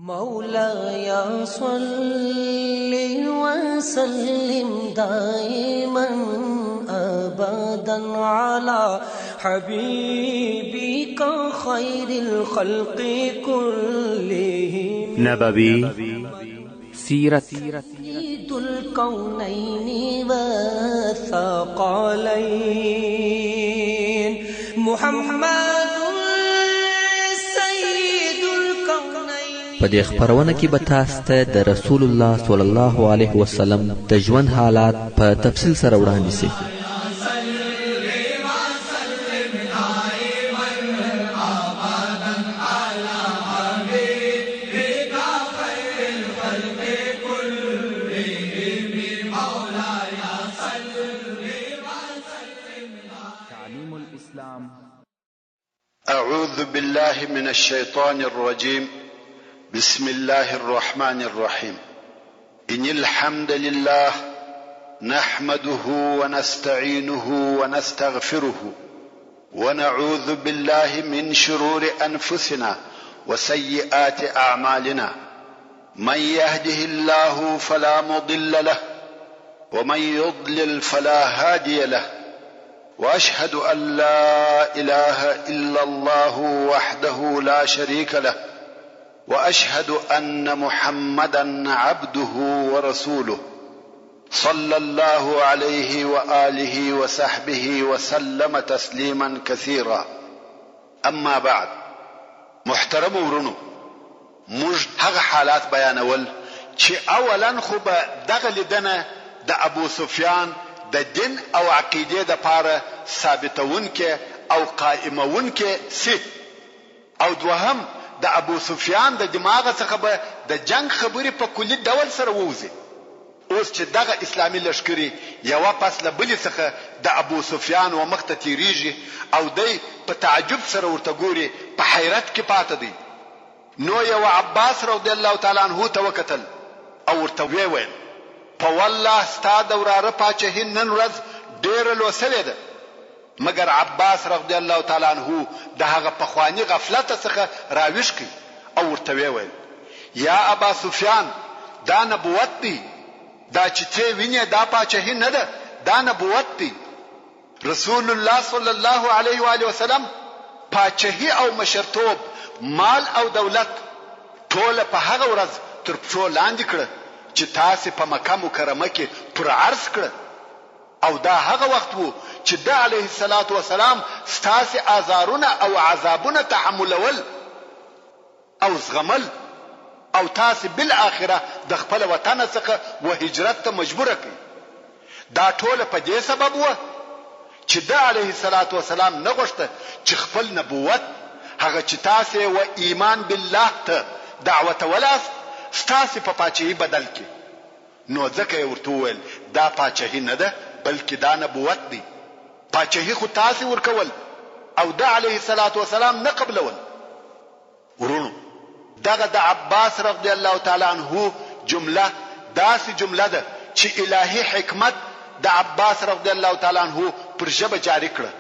مولاي صل وسلم دائما أبدا على حبيبك خير الخلق كلهم نبوي سيرت سيد الكونين والثقلين محمد په دې خبرونه کې به تاسو ته د رسول الله صلی الله علیه وسلم د ژوند حالات په تفصیل سره وړاندې شي. أعوذ بالله من الشيطان الرجيم. بسم الله الرحمن الرحيم. إن الحمد لله نحمده ونستعينه ونستغفره ونعوذ بالله من شرور أنفسنا وسيئات أعمالنا. من يهده الله فلا مضل له ومن يضلل فلا هادي له. وأشهد أن لا إله إلا الله وحده لا شريك له وأشهد أن محمدا عبده ورسوله صلى الله عليه وآله وصحبه وسلم تسليما كثيرا. أما بعد، محترم ورونو، موږ هغه حالات بیانول چې اولا خو به دغه لیدنه د ابو سفیان د دین او عقیده د پاره ثابتونکې او قائمونکې سي، او دوهم د ابو سفیان د دماغ څخه به د جنگ خبرې په کلی ډول سره ووځي. اوس چې دغه اسلامي لشکري یوه پس له بلې څخه د ابو سفیان و مخ ته تیریږي او دی په تعجب سره ورته ګوري، په حیرت کې پاته دی. نو یو عباس رضی الله تعالی عنه ته وکتل او ورته ویل: په والله ستا د وراره پاچهي نن ورځ ډېره لوسلې ده. مګر عباس رضی الله تعالی عنه د هغه پخوانی غفلت څخه راویښ کړ او ورته ویل: یا ابا سفیان، دا نبوت دی، دا چې ته وینې دا پاچهي نه ده، دا نبوت دی. رسول الله صلی الله علیه و آله وسلم پاچهي او مشرتوب، مال او دولت ټول په هغه ورځ تر پښو لاندې کړه چې تاسو په مکه مکرمه کې پر عرض کړه، او دا هغه وخت وو چې د علیه الصلاة والسلام ستاسو آزارونه او عذابونه تحملول او زغمل، او تاسو بالاخره د خپل وطن څخه و هجرت ته مجبور کړ. دا ټول په دې سبب وو چې د علیه الصلاة والسلام نه غوښته چې خپل نبوت، هغه چې تاسو و ایمان بالله ته دعوت ولاس، ستاسو په پاچهي بدل کړي. نو ځکه ورته وویل: دا پاچهي نه ده، بلکې دا نبوت دی. پاچهي خو تاسو ورکول او د علیه الصلاة والسلام نه قبلول. ورونو، دغه د عباس رضی الله تعالی عنه جمله داسې جمله ده چې الهي حکمت د عباس رضی الله تعالی عنه پر ژبه جاری کړه،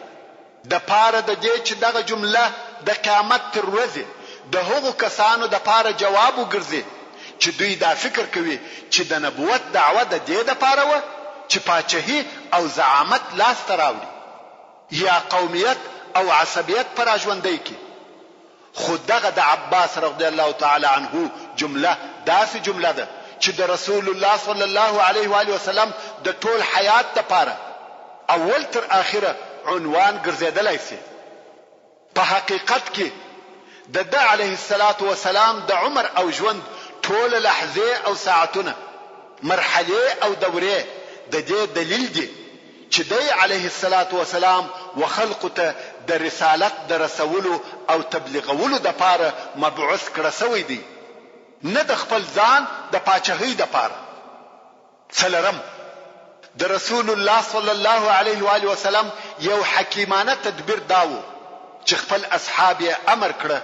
د پاره د دې چې دغه جمله د قیامت تر ورځې د هغو کسانو د پاره جواب وګرځي چې دوی دا فکر کوي چې د نبوت دعوه د دې د پاره و چې پاچهي او زعامت لاس ته راوړي یا قومیت او عصبیت پر ژوندۍ کی. خود دغه د عباس رضی الله تعالی عنه جمله داسې جمله ده چې د رسول الله صلی الله علیه و آله وسلم د ټول حیات لپاره اول تر اخره عنوان ګرځیدلی سي. په حقیقت کې د علیه الصلاة والسلام د عمر او ژوند ټول لحظه او ساعتونه، مرحله او دوره د دې دلیل دی چې د علیه الصلاة والسلام و خلق ته د رسالت د رسولو او تبلیغولو د پاره مبعوث کړه سوی دی، نه د خپل ځان د پاچهي د پاره. څلرم، د رسول الله صلی الله علیه و آله وسلم یو حکیمانه تدبیر داو چې خپل اصحاب یې امر کړه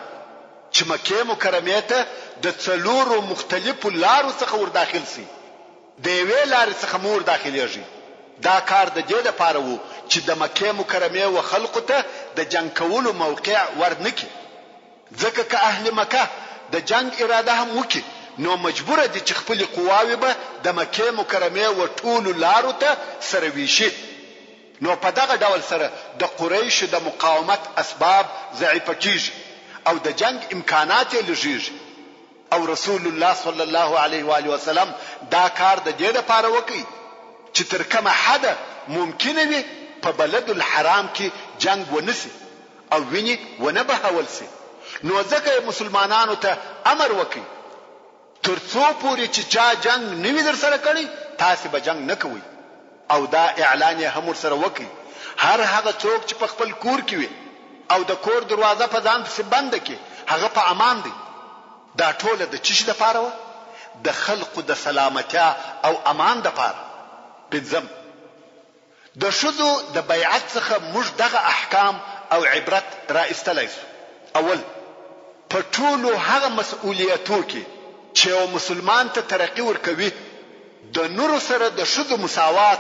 چې مکه مکرمه ته د څلورو مختلفو لارو څخه ور داخل سي، د یوې لارې څخه مور داخليږي. دا کار د دې لپاره وو چې د مکه مکرمه و خلقو ته د جنگ کولو موقع ورنکي، ځکه که اهل مکه د جنگ اراده هم وکړي نو مجبور دي چې خپل قواوی به د مکه مکرمه و ټول لارو ته سره ویشي. نو په دغه ډول سره د قریش د مقاومت اسباب ضعیف کیږي او د جنگ امکانات یې لږیږي او رسول الله صلی الله علیه و آله وسلم دا کار د دې لپاره وکړي چې تر کومه حد ممکن وي په بلد الحرام کې جنگ ونسي او ویني ونه بهول سي. نو ځکه مسلمانانو ته امر وکړي ترڅو پورې چې چا جنگ نوی در سره کړي تاسو به جنگ نه کوئ او دا اعلان یې هم سره وکړي هر هغه څوک چې په خپل کور کې وي او د کور دروازه په ځان پسې بنده کې هغه په امان دی. دا ټوله د چی د پاره و د خلقو د سلامتیا او امان د پاره. پنځم د شذو د بیعت څخه موږ دغه احکام او عبرت را استلای شو. اول په ټولو هغه مسؤلیتو کې چې یو مسلمان ته ترقی ورکوي د نور سره د شذو مساوات،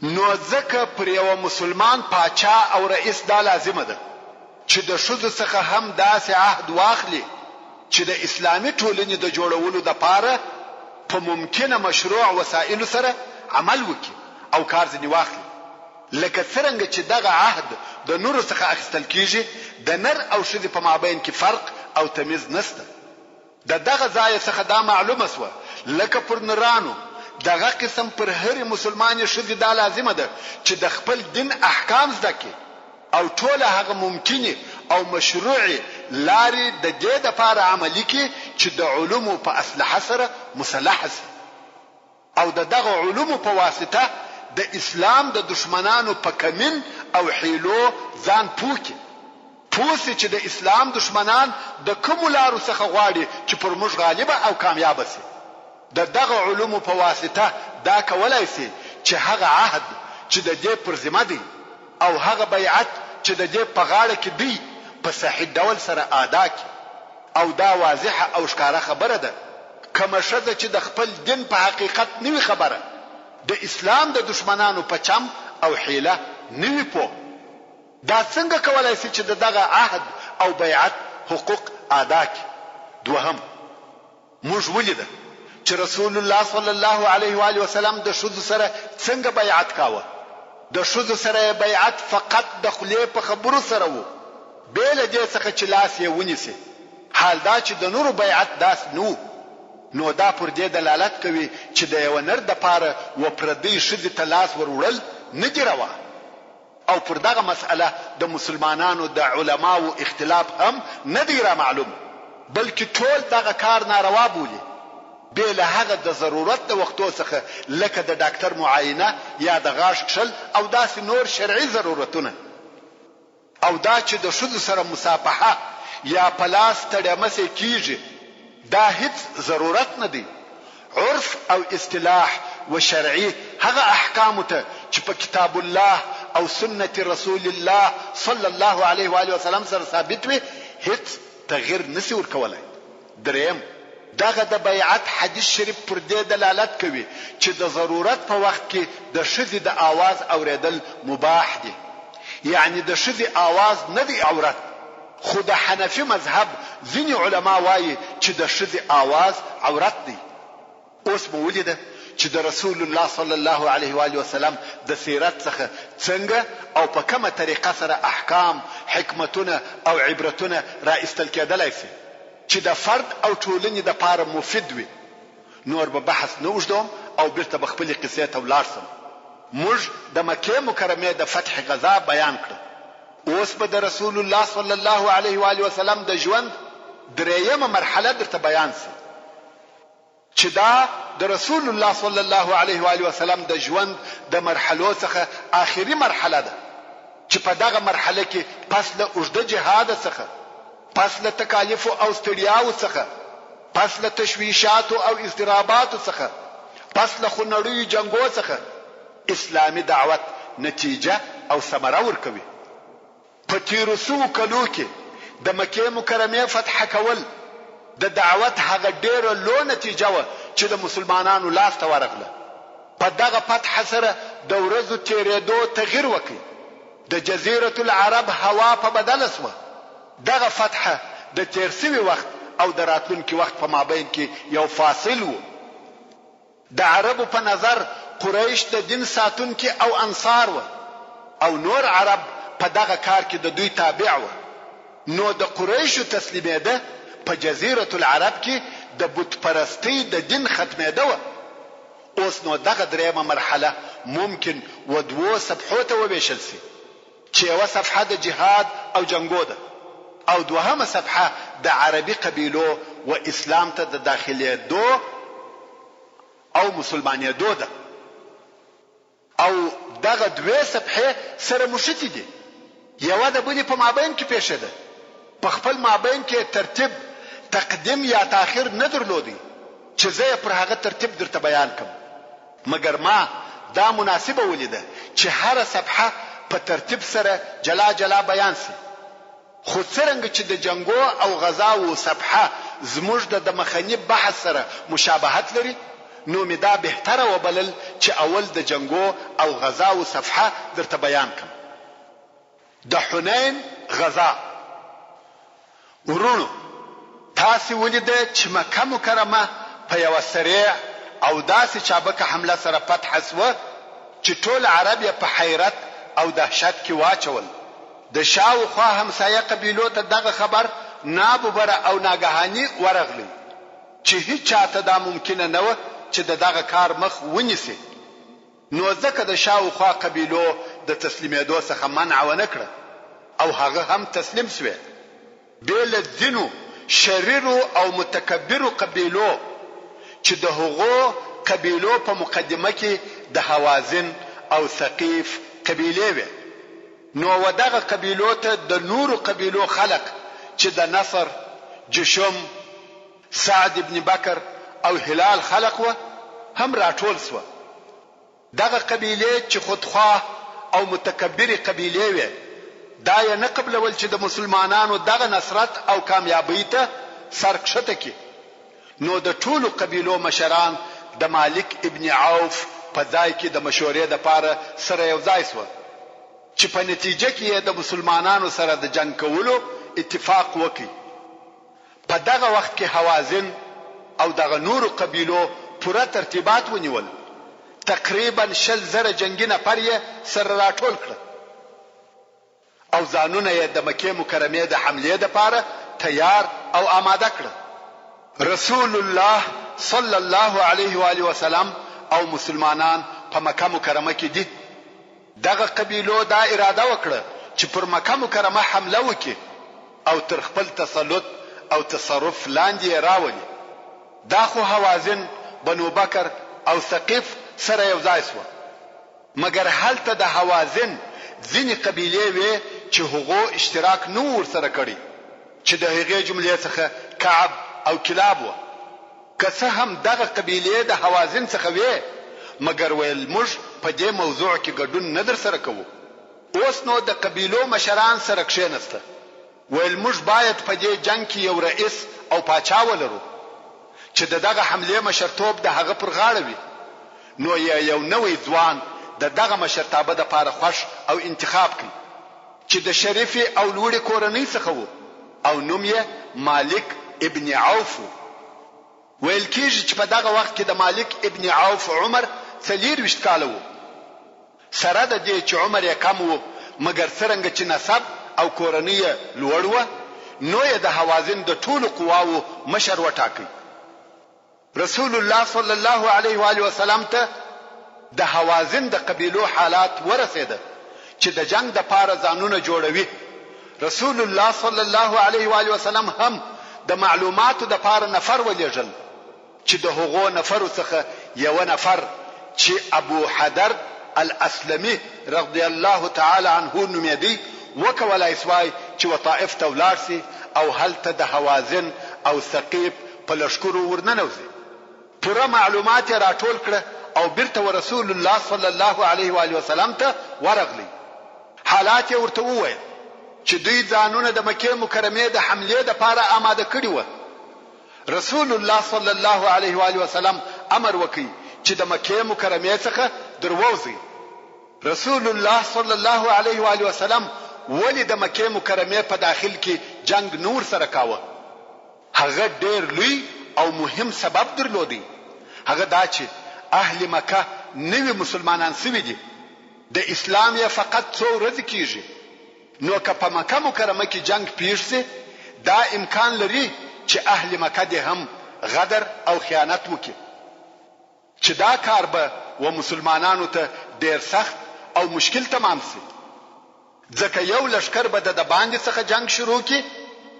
نو ځکه پر یو مسلمان پاچا او رئیس دا لازمه ده چې د شذو څخه هم داسې عهد واخلي چې د اسلامي ټولنې د جوړولو لپاره په ممکنه مشروع وسایل سره عمل وکړي او کار ځنی واخلي. لکه څنګه چې دغه عهد د نور څخه اخیستل کیږي د نر او ښځې په مابین کې فرق او تمیز نشته. دغه ځای څخه دا معلومه سوه لکه پر نرانو دغه قسم پر هر مسلمان ښځې دا لازمه ده چې د خپل دین احکام زده کړي او ټول هغه ممکنه او مشروع لاري د دې د لپاره عملي کړي چې د علومو په اسلحه سره مسلح شي او دغه علومو په واسطه د اسلام د دشمنانو په کمین او حیلو ځان پوکي پوسی چې د اسلام دشمنان د کوم لارو څخه غواړي چې پر موږ غالب او کامیاب شي. دغه علومو په واسطه دا کولای شي چې هغه عهد چې د دې پر ذمہ دی او هغه بیعت چې د دې په غاړه کې دی په صحیح ډول سره ادا کړي او دا واضحه او ښکاره خبره ده. کومه ښځه چې د خپل دین په حقیقت نوي خبره د اسلام د دشمنانو په چم او حیله نوي پوه دا څنګه کولای شي چې دغه عهد او بیعت حقوق ادا کړي. دوهم موږ ولیدل چې رسول الله صلی الله علیه و آله وسلم د شذو سره څنګه بیعت کاوه. د شذو سره بیعت فقط د خلی په خبرو سره وو بیل دې څخه چې لاس یې ونیسي. حال دا چې د نورو بیعت داس نو دا پر دې دلالت کوي چې د یو نر د پاره و پردی ښځې ته لاس وروړل نه دی روا او پر دغه مسأله د مسلمانانو د علماو اختلاف هم نه دی را معلوم بلکې ټول دغه کار ناروا بولي به له هغه د ضرورت د وختو څخه لکه د ډاکټر معاینه یا د غاښ کشل او داسې نور شرعي ضرورتونه او دا چې د شذو سره مصافحه یا پلاس تړمسه کیږي دا هیڅ ضرورت نه دی. عرف او اصطلاح و شرعي هغه احکام ته چې په کتاب الله او سنت رسول الله صلی الله علیه و آله وسلم سره ثابت وي هیڅ تغییر نسی ورکولای. دریم دغه د بیعت حدیث شریف پر دې دلالت کوي چې د ضرورت په وخت کې د ښځې د आवाज اوریدل مباح دي. یعنی د ښځې आवाज نه دی عورت خو د حنفي مذهب ځینې علما وایي چې د ښځې आवाज عورت دی. اوس مو ولیده چې د رسول الله صلی الله علیه و آله وسلم د سیرت څخه څنګه او په کومه طریقه سره احکام حکمتونه او عبرتونه را استل کېدلای شي چې د فرد او ټولنې د پاره مفید وي. نور به بحث نه وژدم او بیرته به خپلې قصې ته ولاړ سم. موږ د مکې مکرمې د فتح غزا بیان کړ. اوس به د رسول الله صلی الله علیه و آله وسلم د ژوند درېیمه مرحله درته بیان سي چې دا د رسول الله صلی الله علیه و آله وسلم د ژوند د مرحلو څخه آخري مرحله ده چې په دغه مرحله کې پس له اوږده جهاد څخه پس له تکالیف او ستړیاو څخه پس له تشویشات او اضطرابات څخه پس له خونړیو جنگو څخه اسلامي دعوت نتیجه او ثمره ورکوي. په تیرو سوو کلو کې د مکې مکرمې فتح کول د دعوت هغه ډیره لو نتیجه و چې د مسلمانانو لاس ته ورغله. په دغه فتح سره د ورځو تیرېدو تغییر وکړي. د جزیرة العرب هوا په بدله سوه. دغه فتح د تیر سوي وخت او د راتلونکي وخت په مابین کې یو فاصل و. د عربو په نظر قریش د دین ساتونکي او انصار و او نور عرب په دغه کار کې د دوی تابع و. نو د قریشو تسلیمېده په جزیره العرب کې د بت پرستی د دین ختمېده و. اوس نو دغه درېمه مرحله ممکن و دوو صفحو ته وویشل سي چې یوه صفحه د جهاد او جنګو ده او دوهمه صفحه د عربي قبیلو و اسلام ته د داخلېدو او مسلمانېدو ده. او دغه دوه صفحې سره مشتې دي، یوه د بلې په مابین کې پیښه ده. په خپل مابین کې ترتیب تقدیم یا تاخیر نه درلودي چې زه پر هغه ترتیب درته بیان کړم، مګر ما دا مناسبه ولیده چې هر صفحه په ترتیب سره جلا جلا بیان سي. خو څرنګه چې د جنګو او غزاو صفحه زموږ د مخنی بحث سره مشابهت لري، نو می دا بهتره وبلل چې اول د جنګو او غزاو صفحه درته بیان کړم. د حنین غزا. ورونو تاسو ولیده چې مکه مکرمه په یو سریع او داسې چابکه حمله سره فتح شوه چې ټول عرب یې په حیرت او دهشت کې واچول. د شاوخوا همسایه قبیلو ته دغه خبر ناببره او ناګهاني ورغلی چې هیڅ چاته دا ممکنه نه و چې دغه کار مخ ونیسي. نو ځکه د شاوخوا قبیلو د تسلیمېدو څخه منع ونه کړه او هغه هم تسلیم شوه. بیل دینو شریرو او متکبرو قبیلو چې د هغو قبیلو په مقدمه کې د حوازن او ثقیف قبیلې وې. نو ودغه قبیلو ته د نورو قبیلو خلق چې د نصر، جشم، سعد ابن بکر او هلال خلق و هم راټول سو. دغه قبیلې چې خودخواه او متکبر قبیلې وې دا یې نه قبلول چې د مسلمانانو دغه نصرت او کامیابی ته سرکښته کی. نو د ټولو قبیلو مشران د مالک ابن عوف په ځای کې د مشورې لپاره سره یو ځای سو چې په نتیجه کې د مسلمانانو سره د جنگ کولو اتفاق وکړي. په دغه وخت کې حوازن او دغه نورو قبیلو پوره ترتیبات ونیول. تقریبا 100,000 جنگي نفر یې سره راټول کړ او ځانونه یې د مکې مکرمې د حملې لپاره تیار او آماده کړ. رسول الله صلی الله علیه و آله وسلم او مسلمانان په مکه مکرمه کې دي. دغه قبیلو دا اراده وکړه چې پر مکه مکرمه حمله وکړي او تر خپل تسلط او تصرف لاندې راولي. دا خو حوازن، بنو بکر او ثقیف سره یو ځای سو. مګر هلته د حوازن ځینې قبیلې وې چې هغو اشتراک نو ورسره کړی چې د هغې جملې څخه کعب او کلاب و. که څه هم دغه قبیلې د حوازن څخه وې، مګر ویل موږ په دې موضوع کې ګډون نه در سره کوو. اوس نو د قبیلو مشران سره کښېنسته، ویل موږ باید په دې جنگ کې یو رئیس او پاچا ولرو چې دغه حملې مشرتوب د هغه پر غاړه وي. نو یو نوې ځوان دغه مشرتابه لپاره خوښ او انتخاب کړ چې د شریف او لوړې کورنۍ څخه وو او نوم یې مالک ابن عوف. ویل کېږي چې په دغه وخت کې د مالک ابن عوف عمر 24 کاله وو. سره د دې چې عمر یې کم وو، مګر څرنګه چې نسب او کورنۍ لوړ وه، نو یې د حوازن د ټولو قواو مشر وټاکي. رسول الله صلی الله علیه و آله وسلم ته د حوازن د قبیلو حالات ورسېده چې د جنگ د پاره ځانونه جوړوي. رسول الله صلی الله علیه و آله وسلم هم د معلوماتو د پاره نفر ولېږل چې د هغو نفرو څخه یو نفر چې ابو حدر الاسلمي رضی الله تعالی عنه نومېدی وکولای سوای چې وطائف ته ولاړ سي او هلته د حوازن او ثقيف په لشکرو ورننوزي. پوره معلومات راټول کړه او بیرته رسول الله صلی الله علیه و آله وسلم ته ورغلی. حالات ورته وویل چې دوی ځانونه د مکې مکرمې د حملې لپاره آماده کړي و. رسول الله صلی الله علیه و آله وسلم امر وکړي چې د مکې مکرمې څخه درووزي. رسول الله صلی الله علیه و آله وسلم ولې د مکې مکرمې په داخل کې جنگ نور سره کاوه. هغه ډېر لوی او مهم سبب درلودی. هغه دا چې اهل مکه نوی مسلمانان سوي دي. د اسلام یې فقط څو ورځې کیږي. نو که په مکه مکرمه کې جنگ پیښ شي دا امکان لري چې اهل مکه دې هم غدر او خیانت وکړي، چې دا کار به و مسلمانانو ته ډېر سخت او مشکل تمام شي. ځکه یو لشکر به د باندې څخه جنگ شروع کی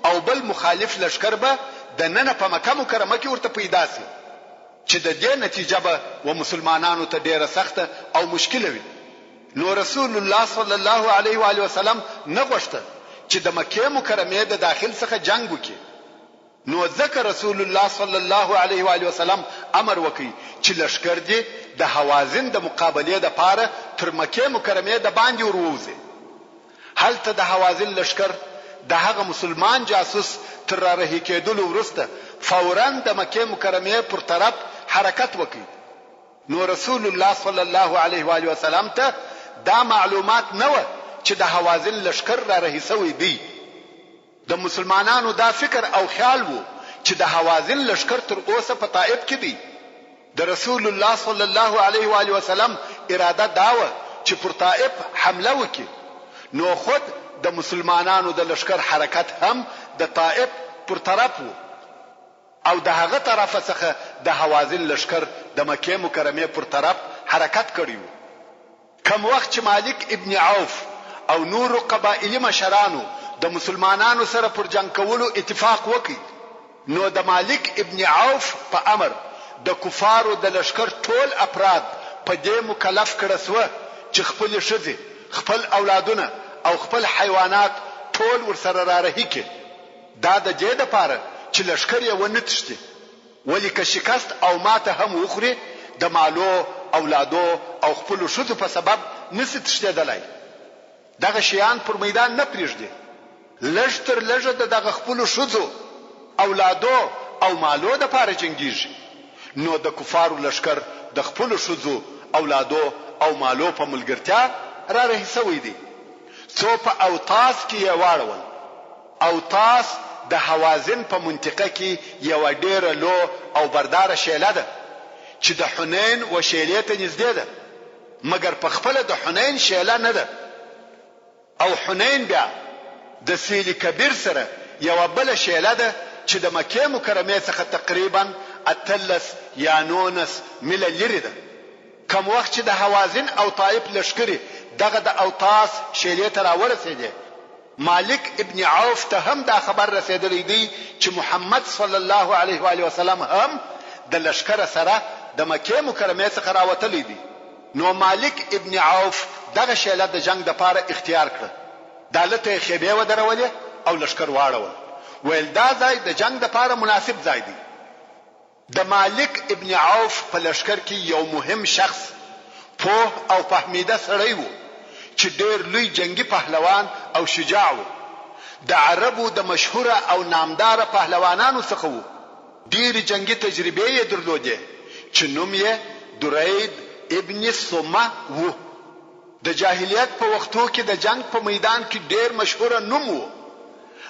او بل مخالف لشکر به د نن په مکه مکرمه کې ورته پیدا شي، چې د دې نتیجه به و مسلمانانو ته ډېره سخته او مشکله وي. نو رسول الله صلی الله علیه و آله وسلم نه غوښته چې د مکه مکرمه د داخل څخه جنگ وکړي. نو ځکه رسول الله صلی الله علیه و آله وسلم امر وکړي چې لشکر دې د حوازن د مقابله د پاره تر مکه مکرمه د باندې ورووزي. هلته د حوازن لشکر د هغه مسلمان جاسوس تر رهي کېدلو وروسته فورا د مکه مکرمه پر طرف حرکت وکړي. نو رسول الله صلی الله علیه و آله وسلم ته دا معلومات نه و چې د حوازن لشکر را رهي سوی دی. د مسلمانانو دا فکر او خیال وو چې د حوازن لشکر تر اوسه په طائف کې دی. د رسول الله صلی الله علیه و آله وسلم اراده دا و چې پر طائف حمله وکړي. نو خود د مسلمانانو د لشکر حرکت هم د طائف پر طرف وو او د هغه طرف څخه د حوازن لشکر د مکه مکرمه پر طرف حرکت کړی وو. کم وخت چې مالک ابن عوف او نور قبایلی مشرانو د مسلمانانو سره پر جنگ کولو اتفاق وکړي، نو د مالک ابن عوف په امر د کفارو د لشکر ټول افراد په دې مکلف کړه سو چې خپل ښځې، خپل اولادونه او خپل حیوانات ټول ورسره را رهي کړي. دا د دې لپاره چې لشکر یې ونه تښتي، ولی که شکست او ماته هم وخوري د مالو، اولادو او خپل ښځو په سبب نسی تښتېدلی. دغه شیان پر میدان نه پرېږدي. لږ تر لږه دغه خپل ښځو، اولادو او مالو د پاره جنگیږي. نو د کفارو لشکر د خپل ښځو، اولادو او مالو په ملګرتیا را رهي سوی دی. څو په اوطاس کې یې واړول. اوطاس د حوازن په منطقه کې یو ډېره لو او برداره شیله ده چې د حنین و شیلې ته نږدې ده، مګر په خپل د حنین شیله نه ده. او حنین بیا د سیل کبیر سره یو بل شیله ده چې د مکه مکرمه څخه تقریبا 13 یا 19 میله لري ده. کوم وخت چې د حوازن او طائف لشکري دغه د اوطاس شیلې ته راورسېده، مالک ابن عوف ته هم دا خبر رسیدلی دی چې محمد صلی الله علیه و آله وسلم هم د لشکر سره د مکه مکرمه څخه راوتلی دی. نو مالک ابن عوف دغه شیله د جنگ د پاره اختیار کړ. دالته خیبه و درولې او لشکر واړول. ویل دا ځای د جنگ د پاره مناسب ځای دی. د مالک ابن عوف په لشکر کې یو مهم شخص، په او فهمیده سړی وو چې ډېر لوی جنگي پهلوان او شجاع وو. د عربو د مشهوره او نامدار پهلوانانو څخه وو. ډېر جنگي تجربه یې درلوده چې نوم یې درید ابن سمه وو. د جاهلیت په وختو کې د جنگ په میدان کې ډېر مشهوره نوم وو،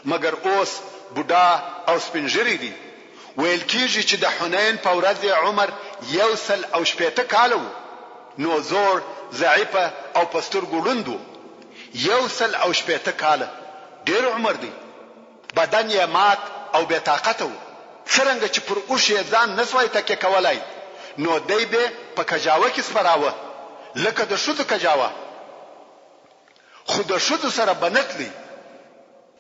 مګر اوس بوډا او سپینږیری دی. ویل کېږي چې د حنین په ورځ عمر 160 کاله وو. نو زور، ضعیفه او پستر ګړندو. 160 کاله ډېر عمر دی. بدن یې مات او بې طاقته وو. څرنګه چې پر اوښ یې ځان نسوای تکیه کولای، نو دی به په کجاوه کې سپراوه لکه د ښځو کجاوه. خو د ښځو سره بنتلی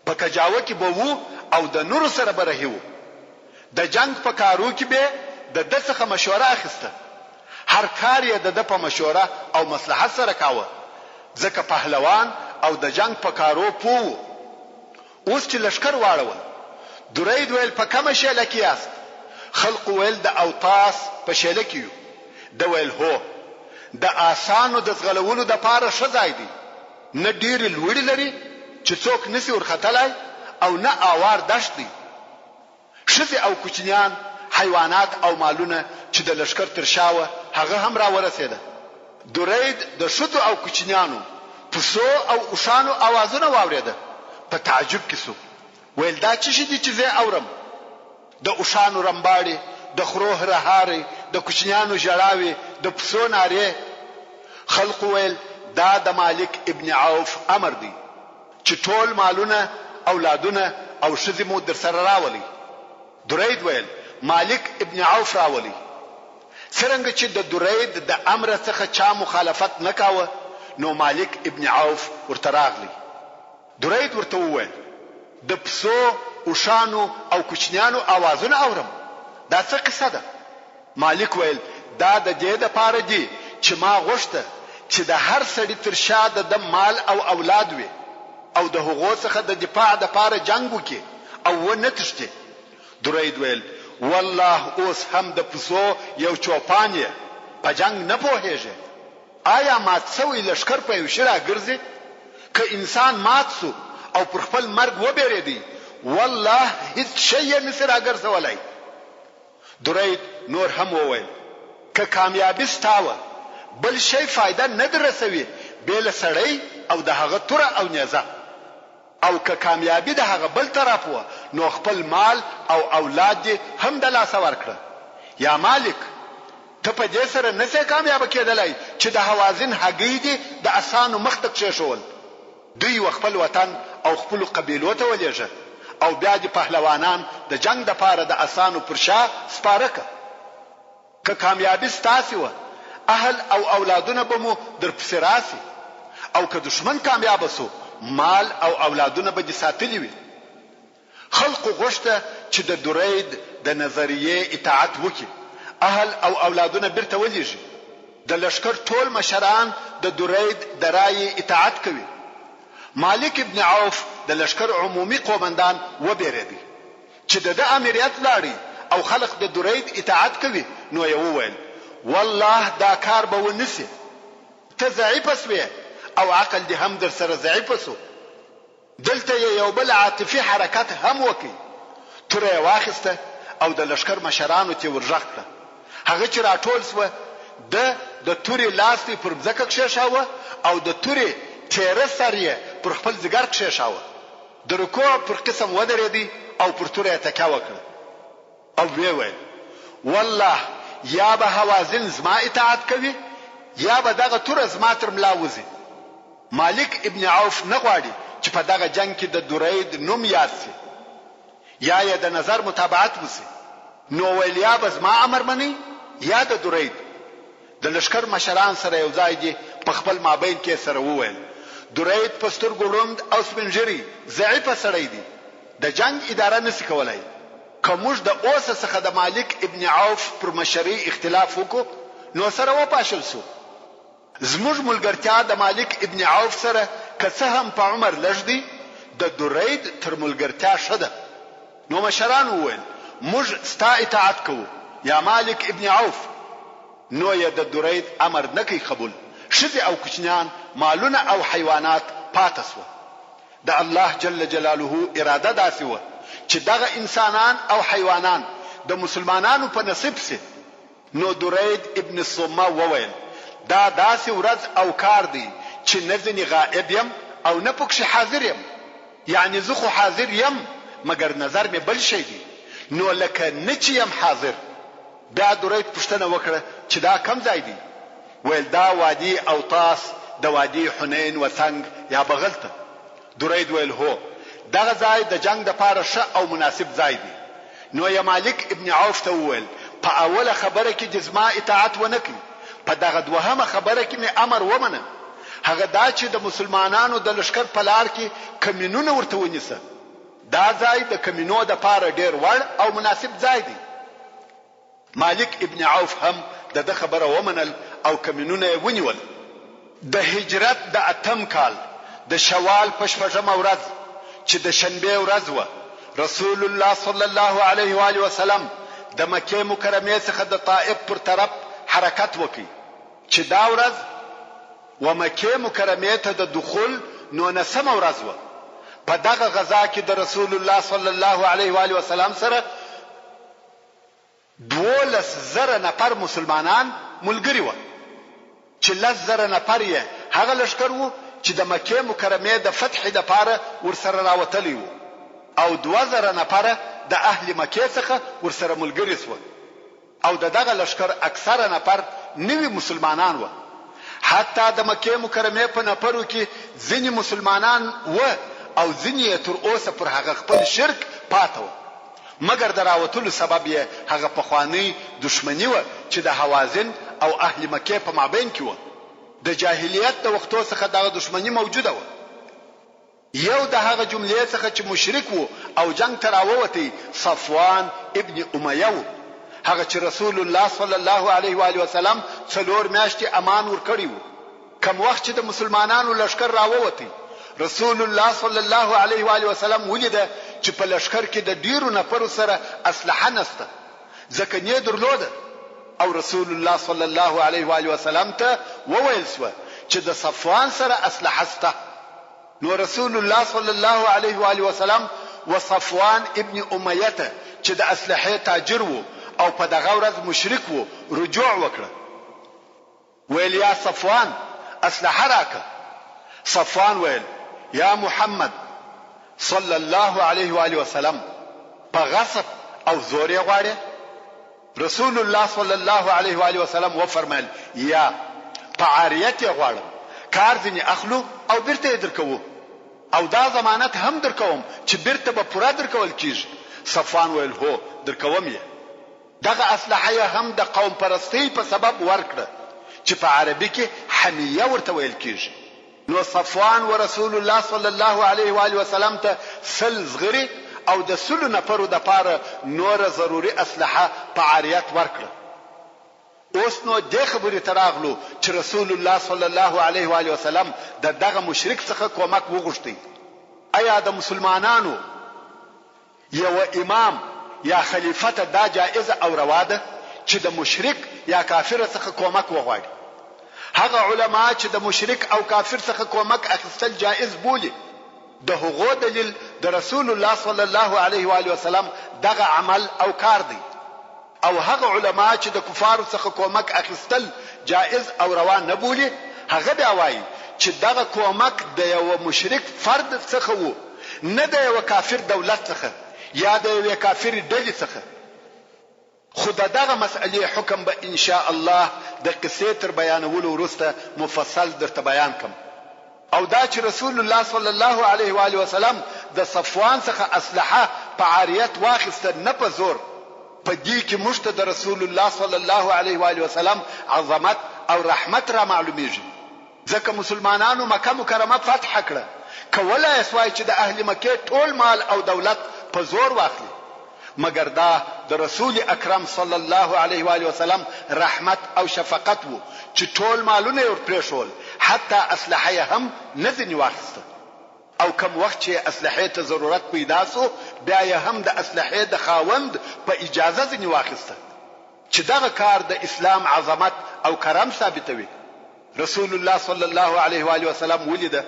په کجاوه کې به وو او د نورو سره به رهي وو. د جنگ په کارو کې به د ده څخه مشوره اخیسته. هر کار یې د ده په مشوره او مصلحت سره کاوه، ځکه پهلوان او د جنگ په کارو پوه. اوس چې لشکر واړول، درید ویل په کومه شیله کې یاست؟ خلق ویل د اوطاس په شیله کې یو. د ویل هو، د آسانو د زغلولو د پاره ښه ځای دی. نه ډېرې لوړې لري چې څوک نسی ورختلای او نه اوار دشت دی. ښځې او کوچنیان، حیوانات او مالونه چې د لشکر تر شاوه هغه هم را ورسېده. درید د ښځو او کوچنیانو پسو او اوښانو اوازونه واورېده. په تعجب کې سو. ویل دا څه شي دي چې زه اورم؟ د اوښانو رمباړې، د خرو رهارې، د کوچنیانو ژړاوې، د پسو نارې. خلق ویل دا د مالک ابن عوف امر دی چې ټول مالونه، اولادونه او ښځې مو در سره راولي. درید ویل مالک ابن عوف راولي. څرنګه چې د درید د امر څخه چا مخالفت نکاوه نو مالک ابن عوف ورته راغلی. درید ورته وویل د پسو، اوښانو او کوچنیانو आवाजونه اورم، دا څه قصه ده؟ مالک ویل دا د دې دپاره دی چې ما غوښته چې د هر سړي تر شا د مال او اولاد وي او د هغو څخه د دفاع دپاره جنگ وکړي او ونه تښتي. درید ویل والله اوس هم د پسو یو چوپان یې، په جنگ نه پوهېږي. آیا مات سوی لشکر په یو شي راګرځي؟ که انسان مات سو او پر خپل مرګ وبېرېدی والله هیڅ شی یې نسي راګرځولی. درید نور هم وویل که کامیابي ستاوه بل شی فایده نه در رسوي بې له سړی او د هغه توره او نیزه، او که کامیابي د هغه بل طرف وه نو خپل مال او اولاد دې هم د لاسه ورکړه. یا مالک ته په دې سره نسې کامیابه کېدلی چې د هوازن هګۍ دې د اسانو مخ ته کښېښول. دوی خپل وطن او خپلو قبیلو ته ولېږه او بیا دې پهلوانان د جنگ دپاره د اسانو پر شا سپاره که. که کامیابي ستاسې وه اهل او اولادونه به مو در پسې راسي، او که دشمن کامیابه سو مال او اولادونه به دې ساتلي وي. خلقو غوښته چې د درید د نظریې اطاعت وکړي، اهل او اولادونه بیرته ولېږي. د لشکر ټول مشران د درید د رایې اطاعت کوي. مالک ابن عوف د لشکر عمومي قومندان وبېرېدی چې د امریت لاړی او خلق د درید اطاعت کوي. نو یې وویل والله دا کار به ونسي، ته ضعیفه سوې او عقل دې هم در سره ضعیفه سو. دلته یو بل عاطفي حرکت هم وکړي. توره یې واخیسته او د لشکر مشرانو ته ورغږ کړه. هغه چې راټول سوه د تورې لاس یې پر مځکه کښېښاوه او د تورې تیره سر یې پر خپل ځګر کښېښاوه. د رکوع پر قسم ودرېدی او پر توره یې تکیه وکړه او ویې ویل والله یا به هوازن زما اطاعت کوي یا به دغه توره زما تر ملا وځي. مالک ابن عوف نه غواړي چې په دغه جنگ کې د درید نوم یاد سي یا یې د نظر متابعت وسي. نو ویل یا به زما امر مني یا د درید. د لشکر مشران سره یو ځای دي په خپل مابین کې سره وویل درید په سترګو ړوند او سپینږیري ضعیفه سړی دی، د جنگ اداره نسي کولای. که موږ د اوسه څخه د مالک ابن عوف پر مشرۍ اختلاف وکړو نو سره وپاشل سو. زموږ ملګرتیا د مالک ابن عوف سره که څه هم په عمر لږ دی د درید تر ملګرتیا ښه ده. نو مشران وویل موږ ستا اطاعت کوو یا مالک ابن عوف. نو یې د درید امر نه کوي قبول. ښځې او کوچنیان، مالونه او حیوانات پاته سوه. د الله جل جلاله اراده داسې وه چې دغه انسانان او حیوانان د مسلمانانو په نصیب سي. نو درید ابن صمه وویل دا داسې ورځ او کار دی چې نه ځنې غائب یم او نه پکښې حاضر یم. یعنی زه خو حاضر یم مګر نظر مې بل شی دی، نو لکه نه چې یم حاضر. بیا درید پوښتنه وکړه چې دا کم ځای دی؟ ویل دا وادي اوطاس د وادي حنین و څنګ یا بغل ته. درید ویل هو دغه ځای د جنگ دپاره ښه او مناسب ځای دی. نو یې مالک ابن عوف ته وویل په اوله خبره کې دې زما اطاعت ونه کړي، په دغه دوهمه خبره کې مې امر ومنه، هغه دا چې د مسلمانانو د لشکر په لار کې کمینونه ورته ونیسه. دا ځای د کمینو دپاره ډیر وړ او مناسب ځای دی. مالک ابن عوف هم د خبره ومنل او کمینونه یې ونیول. د هجرت د 8م کال د شوال په 6مه ورځ چې د شنبه ورځ و، رسول الله صلی الله علیه و آله وسلم د مکه مکرمه څخه د طائف پر طرف حرکت وکړي چې دا ورځ و مکه مکرمه ته د دخول 9مه ورځ و. په دغه غزا کې د رسول الله صلی الله علیه و آله وسلم سره 12,000 نفر مسلمانان ملګری و چې 10,000 نفر یې هغه لشکر و چې د مکه مکرمه د فتح لپاره ورسره راوتلی و. او 2000 نفره د اهل مکې څخه ورسره ملګري سول او دغه لشکر اکثره نفر نوي مسلمانان و. حتی د مکې مکرمه په نفرو کې ځینې مسلمانان و او ځینې تر اوسه پر هغه خپل شرک پاتې و، مګر د راوتلو سبب یې هغه پخوانی دشمنی و چې د حوازن او اهل مکې په مابین کې و. د جاهلیت د وختو څخه دغه دشمنی موجوده و. یو د هغه جملې څخه چې مشرک وو او جنگ ته راووتی صفوان ابن امیه و. هغه چې رسول الله صلی الله علیه و آله وسلم 4 میاشتې امان ورکړی وو. کوم وخت چې د مسلمانانو لشکر راووتی رسول الله صلی الله علیه و آله وسلم ولیده چې په لشکر کې د ډیرو نفرو سره اسلحه نسته ځکه نه درلوده او رسول الله صلی الله علیه و آله وسلم ته وویل شو چې د صفوان سره اسلحه سته. نو رسول الله صلی الله علیه و آله وسلم وصفوان ابن امیه چې د اسلحه تاجر وو او په دغه ورځ مشرک وو رجوع وکړه. ویل یا صفوان اسلحه راکه. صفوان ویل یا محمد صلی الله علیه و آله وسلم په غصب او زور یې غواړي؟ رسول الله صلی الله علیه و آله وسلم و فرمایل یا په عاریت یې غواړم، کار ځنې اخلو او بیرته یې درکوو او دا ضمانت هم درکوم چې بیرته به پوره درکول کیږي. صفوان ویل هو درکوم یې. دغه اسلحه هم د قوم پرستی په سبب ورکړه چې په عربي کې حمیه ورته ویل کیږي. نو صفوان و رسول الله صلی الله علیه و آله وسلم ته سل زغری او د سلو نفرو د پاره نور ضروري اسلحه په عاریت ورکړه. اوس نو د خبرې تراغلو چې رسول الله صلی الله علیه و آله وسلم دغه مشرک څخه کومک وغوښتي. آیا د مسلمانانو یو امام یا خلیفہ ته دا جائزه او روا ده چې د مشرک یا کافر څخه کومک وغواړي؟ هغه علما چې د مشرک او کافر څخه کومک اخیستل جائز بولي د هغو دلیل د رسول الله صلی الله علیه و آله وسلم دغه عمل او کار دی. او هغه علما چې د کفارو څخه کومک اخیستل جائز او روا نه بولي هغه بیا وایي چې دغه کومک د یو مشرک فرد څخه وو، نه د یو کافر دولت څخه یا د یو کافر ډلې څخه. خو دغه مسئله حکم به ان شاء الله د قصې تر بیانولو وروسته مفصل درته بیان کوم. او دا چې رسول الله صلی الله علیه و آله وسلم د صفوان څخه اسلحه په عاریت واخیسته نه په زور، په دې کې موږ ته د رسول الله صلی الله علیه و آله وسلم عظمت او رحمت را معلومیږي. ځکه مسلمانانو مکه مکرمه فتح کړه، کولای اسوای چې د اهل مکه ټول مال او دولت په زور واخلي، مگر دا د رسول اکرم صلی الله علیه و آله وسلم رحمت او شفقت وو چې ټول مالونه یې ورپرېښول، حتی اسلحه هم نه ځنې واخیسته. او کم وخت چې اسلحه ته ضرورت پیدا سو بیا یې هم د اسلحه د خاوند په اجازه ځنې واخیسته، چې دغه کار د اسلام عظمت او کرم ثابتوي. رسول الله صلی الله علیه و آله وسلم ولیده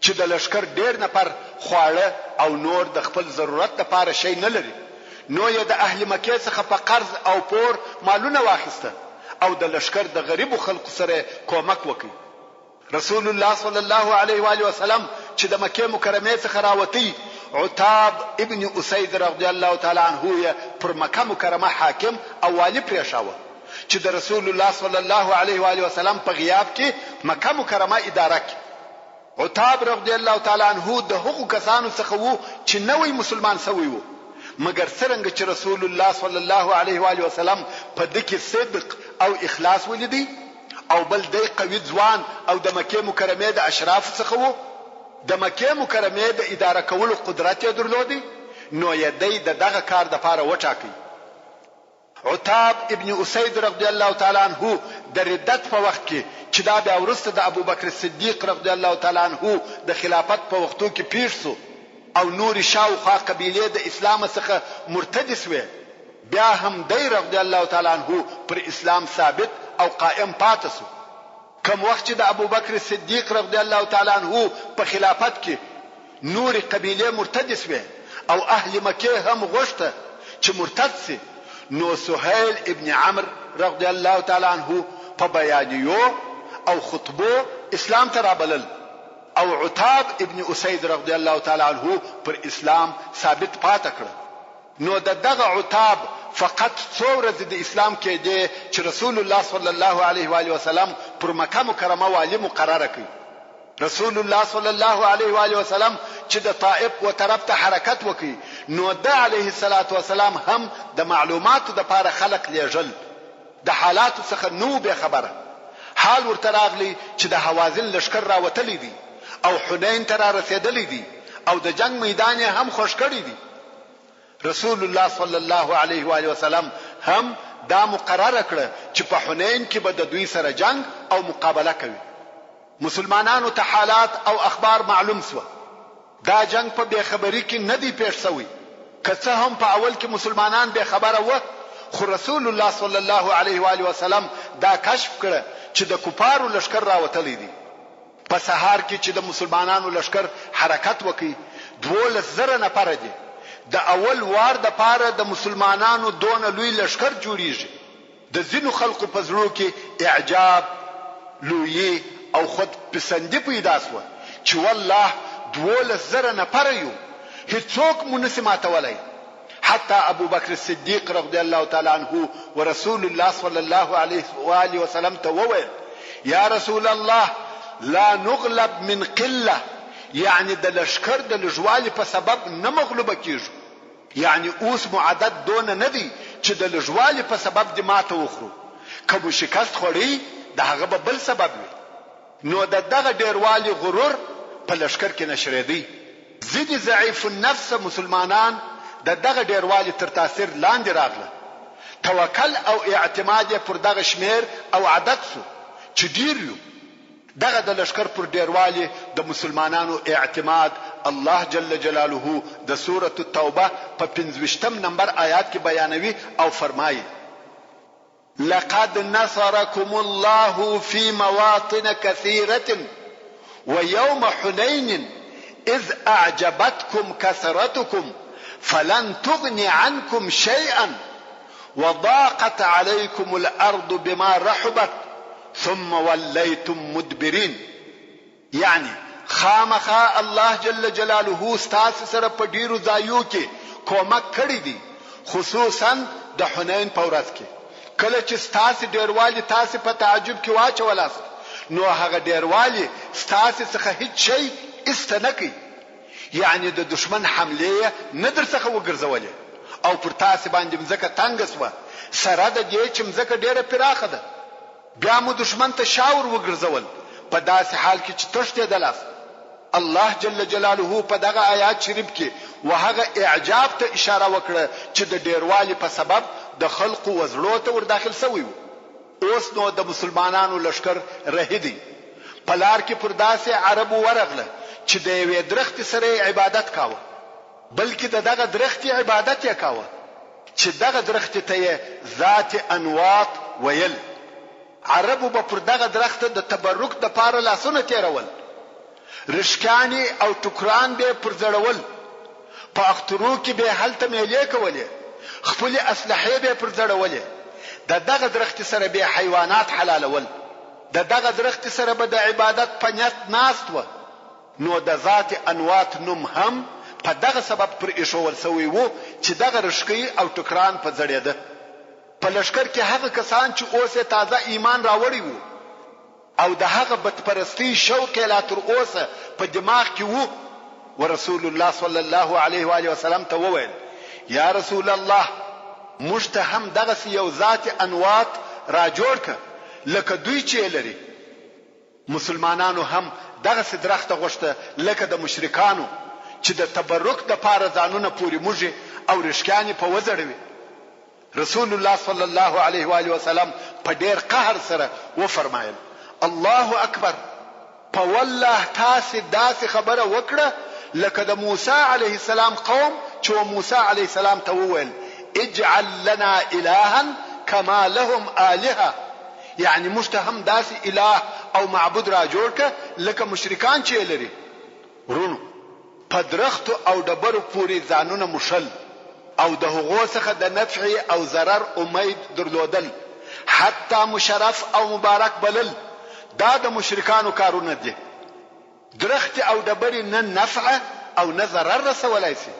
چې د لشکر ډیر نفر خواړه او نور د خپل ضرورت لپاره شی نه لري، نو یې د اهل مکې څخه په قرض او پور مالونه واخیسته او د لشکر د غریبو خلکو سره کومک وکړي. رسول الله صلی الله علیه و آله وسلم چې د مکې مکرمه څخه راوتی عتاب ابن اسید رضی الله تعالی عنه پر مکه مکرمه حاکم او والی پریښاوه چې د رسول الله صلی الله علیه و آله وسلم په غیاب کې مکه مکرمه اداره کړي. عتاب رضی الله تعالی عنه د هغو کسانو څخه وو چې نوې مسلمان شوی وو، مگر څرنګه چې رسول الله صلی الله علیه و آله وسلم په دغه صدق او اخلاص ولیدي او بل دی قوي ځوان او د مکه مکرمه د اشراف څخه وو، د مکه مکرمه د اداره کولو قدرت یې درلودي، نو یې دی دغه کار د پاره وټاکي. عتاب ابن اسید رضی الله تعالی عنه د ردت په وخت کې چې دا بیا ورسته د ابوبکر صدیق رضی الله تعالی عنه د خلافت په وختو کې پیښ شو او نور شاوخوا قبیله د اسلام څخه مرتد شوه، بیا هم دی رضی الله تعالی عنه پر اسلام ثابت او قائم پاتې شو. کوم وخت چې د ابوبکر صدیق رضی الله تعالی عنه په خلافت کې نور قبیله مرتد شوه او اهل مکه هم غوښته چې مرتد شي، نو سهيل ابن عمرو رضی الله تعالی عنه په بیانیو او خطبو اسلام ته رابلل او عتاب ابن اسید رضی الله تعالی عنه پر اسلام ثابت پاتې کړ. نو دغه عتاب فقط څو ورځې د اسلام کې دی چې رسول الله صلی الله علیه و آله وسلم پر مکه مکرمه والی مقرره کړ. رسول الله صلی الله علیه و آله وسلم چې د طائف و طرف ته حرکت وکړي نو د علیه الصلاۃ والسلام هم د معلوماتو د لپاره خلق لیږل، د حالاتو څخه نو به خبره. حال ورته راغلی چې د حوازن لشکر راوتلی دي او حنین ته را رسیدلی دي او د جنگ میدان هم خوش کړی دي. رسول الله صلی الله علیه و آله وسلم هم دا مقرره کړه چې په حنین کې به د دوی سره جنگ او مقابله کوي. مسلمانانو ته حالات او اخبار معلوم سو. دا جنگ په بخبری کې نه دی پیښ شوی، که څه هم په اول کې مسلمانان به خبره و، خو رسول الله صلی الله علیه و آله وسلم دا کشف کړه چې د کفارو لشکر راوتلی دي. په سهار کې چې د مسلمانانو لشکر حرکت وکړي 12,000 نفر دي. د اول وار د پاره د مسلمانانو دون لوی لشکر جوړیږي. د ځینو خلقو په زړه کې اعجاب، لوی او خود پسندی پیدا شو چې والله 12,000 نفر یو، هیڅوک مونږ ماتولای. حتى ابو بکر الصدیق رضی الله تعالی عنه ورسول الله صلی الله علیه و آله وسلم ته وویل یا رسول الله لا نغلب من قله، یعنی د لشکر د لجوالي په سبب نه مغلوب کیږي، یعنی اوس معدد دون نه دی چې د لجوالي په سبب د ماته وخرو. کبو شکست خوري د هغه بل سبب وي. نو دغه ډیروالي غرور په لشکر کې نشریدي. ځینې ضعیف النفس مسلمانان دغه ډیروالي تر تاثیر لاندې راغله. توکل او اعتماد پر دغه شمیر او عدد سو چې ډیر یو. دغه د لشکر پر ډیروالي د مسلمانانو اعتماد الله جل جلاله د سوره التوبه په 25 نمبر آیات کې بیانوي او فرمایي لقد نصركم الله في مواطن كثيرة ويوم حنين إذ أعجبتكم كثرتكم فلن تغني عنكم شيئا وضاقت عليكم الأرض بما رحبت ثم وليتم مدبرين. يعني خامخا الله جل جلاله ستاسو سره په ډیرو ځایو کې کومک کړی دی، خصوصا د حنین په ورځ کې. کله چې ستاسو ډیروالي تاسو په تعجب کې واچولاست نو هغه ډیروالي ستاسو څخه هیڅ شی استنکی، یعنی د دشمن حمله نه در څخه وګرځولې او پر تاسو باندې مزکه تنگ سو سره د دې چې مزکه ډیره پراخه ده. بیا مو دشمن ته شاور وګرځول په داسې حال کې چې تشته دلاس. الله جل جلاله په دغه آیات شریف کې وهغه اعجاب ته اشاره وکړه چې د ډیروالي په سبب د خلق وزړو ته ور داخل شوی وو. اوس نو د مسلمانانو لشکر رهیدي په لار کې پر داسې عربو ورغله چې د یوې درخت سره عبادت کاوه، بلکې دغه درخت عبادت یې کاوه چې دغه درخت ته ذات انواط ویل. عربو به پر دغه درخت د تبرک د پاره لاسونه تیرول، رشکانی او ټکران به پر زړول، په اخترو کې به هلته میلې کولې، خپل اسلحه به پر زړولې. دغه درخت سره به حیوانات حلالول، دغه درخت سره به د عبادت په نیت ناست و. نو د ذات انوات نوم هم په دغه سبب پر ایښول سوی وو چې دغه رشکی او ټکران په زړېده. په لشکر کې هغه کسان چې اوسه تازه ایمان راوړی وو او د هغه بتپرستی شوق لا تر اوسه په دماغ کې وو. ورسول الله صلی الله علیه و آله وسلم ته وویل یا رسول الله موږ ته هم دغه یو ذات انوات را جوړ ک لکه دوی چې لري. مسلمانانو هم دغه درخت غوښته لکه د مشرکانو چې د تبرک د پاره ځانونه پوری موږي او رشکانی په وزړوي. رسول الله صلی الله علیه و آله وسلم په ډیر قهر سره و فرمایل الله اکبر، په والله تاسو داسې خبره وکړه لکه د موسی علیه السلام قوم چې موسی علیه السلام ته وویل اجعل لنا الها كما لهم الهه، یعنی مشتهم داسې اله او معبود را جوړ ک لکه مشرکان چې لري. ورونو په درخت او ډبرو پوری ځانونه مشل او د هغو څخه د نفع او ضرر امید درلودل حتی مشرف او مبارک بلل دا د مشرکانو کارونه دي. درخت او ډبرې نه نفع او نه ضرر رسولای شي.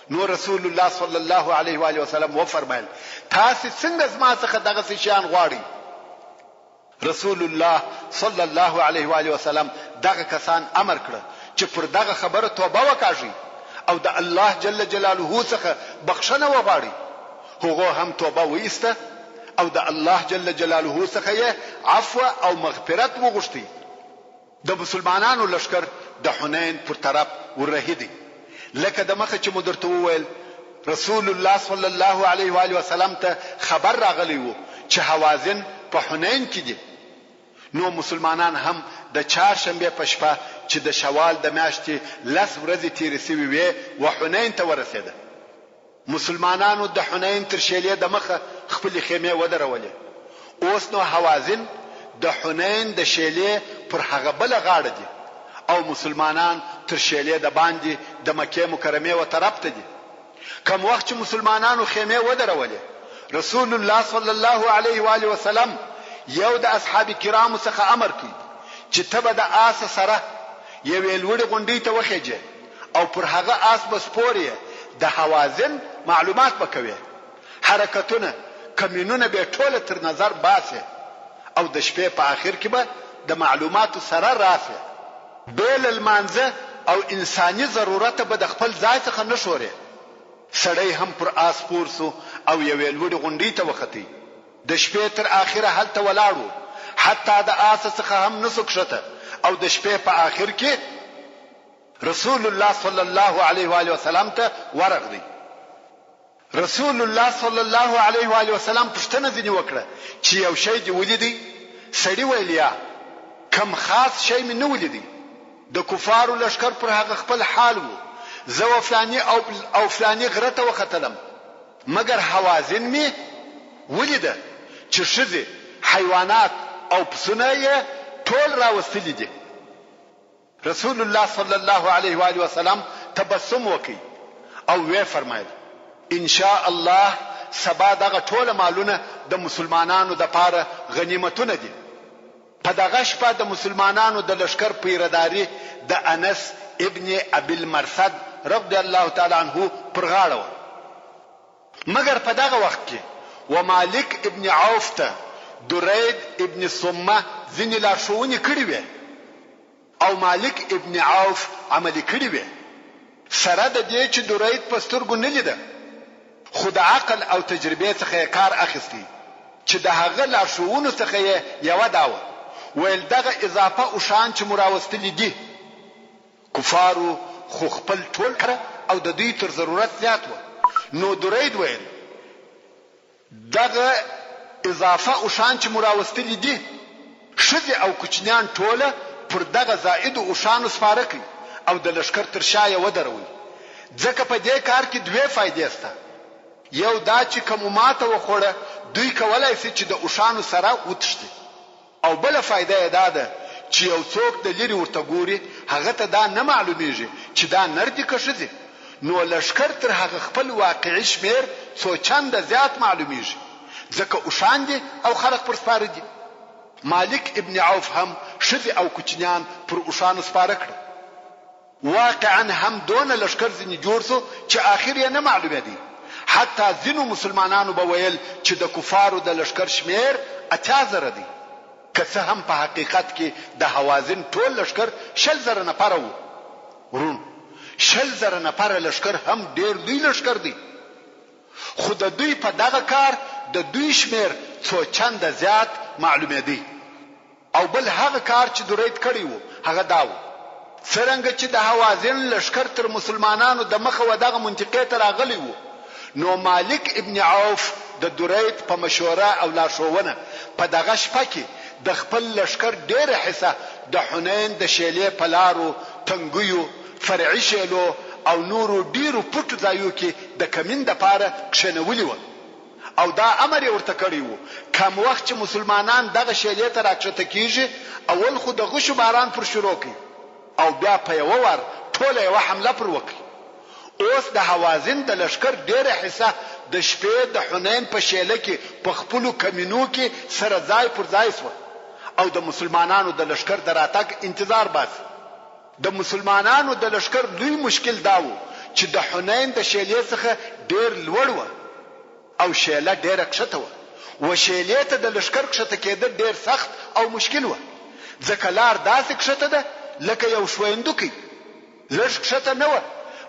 نو رسول الله صلی الله علیه و آله وسلم و فرمایل تاسو څنګه زما څخه دغه شیان غواړئ؟ رسول الله صلی الله علیه و آله وسلم دغه کسان امر کړ چې پر دغه خبره توبه وکړي او د الله جل جلاله څخه بخښنه وغواړي. هغه هم توبه وایسته او د الله جل جلاله څخه یې عفو او مغفرت وغوښتي. د مسلمانانو لشکر د حنین پر طرف ورهدي. لکه د مخه چې مدرته وویل رسول الله صلی الله علیه و آله وسلم ته خبر راغلی وو چې حوازن په حنین کې دي. نو مسلمانان هم د چهارشنبه په شپه چې د شوال د میاشتې 10 ورځې تیرې شوې وې و حنین ته ورسېده. مسلمانانو د حنین تر شیلې د مخه خپل خیمه ودرولې. اوس نو حوازن د حنین د شیلې پر هغه بل غاړه دي او مسلمانان تر شیلې د باندې د مکه مکرمه و طرف ته دي. کوم وخت چې مسلمانانو خیمه ودرولې رسول الله صلی الله علیه و آله وسلم یو د اصحاب کرام څخه امر کړ چې تبه د آس سره یو ویلوړي غونډې ته وخېجه او پر هغه آس بسپورې د حوازن معلومات وکوي. حرکتونه کمینونه به ټوله تر نظر باسه او د شپې په اخر کې به د معلوماتو سره رافه. بیل المانزه او انساني ضرورت به د خپل ځای څخه نشوري. سړی هم پر آس پورسو او یو ویلوړي غونډې ته وختي. د شپې تر اخره هلته ولاړو حتی د آس څخه هم نسوکشته او د شپې په اخر کې رسول الله صلی الله علیه و آله وسلم ته ورغلی. رسول الله صلی الله علیه و آله وسلم پوښتنه ځنی وکړه چې یو شی دی ولیدي؟ سړی ویل یا کم خاص شی مې نه ولیدي. د کفارو لشکر پر هغه خپل حال وو. زه وفلانی او فلانی غره ته وختلم مګر حوازن می ولیده چې شذې حیوانات او پسونه یې ټول راوستلي دي. رسول الله صلی الله علیه و آله وسلم تبسم وکي او وی فرمایل ان شاء الله سبا دغه ټول مالونه د مسلمانانو د پاره غنیمتونه دي. په دغه شپه د مسلمانانو د لشکر پیرداري د انس ابن ابي المرصد رضی الله تعالی عنه پر غاړه و. مګر په دغه وخت کې و مالک ابن عوف ته درید ابن صمه ځینې لارښوونې کړې وې او مالک ابن عوف عملي کړې وې. سره د دې چې درید په سترګو نه لیده خو د عقل او تجربه څخه کار اخیستی چې د هغه لارښوونو څخه یو داوه ویل دغه اضافه او شان چې مراوستلې دي کفارو خو خپل ټول کړه او د دوی تر ضرورت زیات و. نو درید ویل دغه اضافه او شان چې مراوستلې دي شذ او کوچنیان ټوله پر دغه زائد او شان سپاره کوي او د لشکر تر شایه ودروي. ځکه په دې کار کې دوه فائدې شته. یو دا چې کوم ماته وخوړه دوی کولای شي چې د اوشانو سره وتښتي او بل فائدې دا ده چې یو څوک د لري ورته ګوري هغه ته دا نه معلومیږي چې دا نردي کښځي. نو لشکر تر هغه خپل واقعي شمیر څو چنده زیات معلومیږي ځکه اوشان دي او خلق پر سپاره دي. مالک ابن عوف هم شذ او کوچنیان پر اوشانو سپاره کړ. واقعا هم دون لشکر ځنی جوړ سو چې اخر یې نه معلومه دي. حتی ځینو مسلمانانو به ویل چې د کفارو د لشکر شمیر 80,000 دي. که څه هم په حقیقت کې د حوازن ټول لشکر 60,000 نفر وو. ورون 60,000 نفر لشکر هم ډیر دوی لشکر دي. خو د دوی په دغه کار د دوی شمیر څو چنده زیات معلومه دي. او بل هغه کار چې درید کړی وو هغه داو څنګه چې د حوازن لشکر تر مسلمانانو د مخه و دغه منطقه ته راغلی وو. نو مالک ابن عوف د درید په مشوره او لارښوونه په دغه شپه کې د خپل لشکر ډېره حصہ د حنین د شیلې په لارو تنګیو فرعي شیلو او نورو ډیرو پټو ځایو کې د کمین د پاره کښنولي و. او دا امر یې ورته کړی وو کوم وخت چې مسلمانان دغه شیلې ته راکښته کیږي اول خو د غشو باران پر شروع کوي او بیا په یو ور ټوله یو حمله پر وکړي. اوس د حوازن د لشکر ډېره حصہ د شپې د حنین په شیله کې په خپلو کمینو کې سره ځای پر ځای شو او د مسلمانانو د لشکر د راتګ انتظار باسي. د مسلمانانو د لشکر لوی مشکل داو چې د حنین د شیلې څخه ډیر لوړ و او شیله ډیره کښته و و شیلې ته د لشکر کښته کېدل ډیر سخت او مشکل و ځکه لار داسې کښته ده لکه یو شویندوکی لږ کښته نه و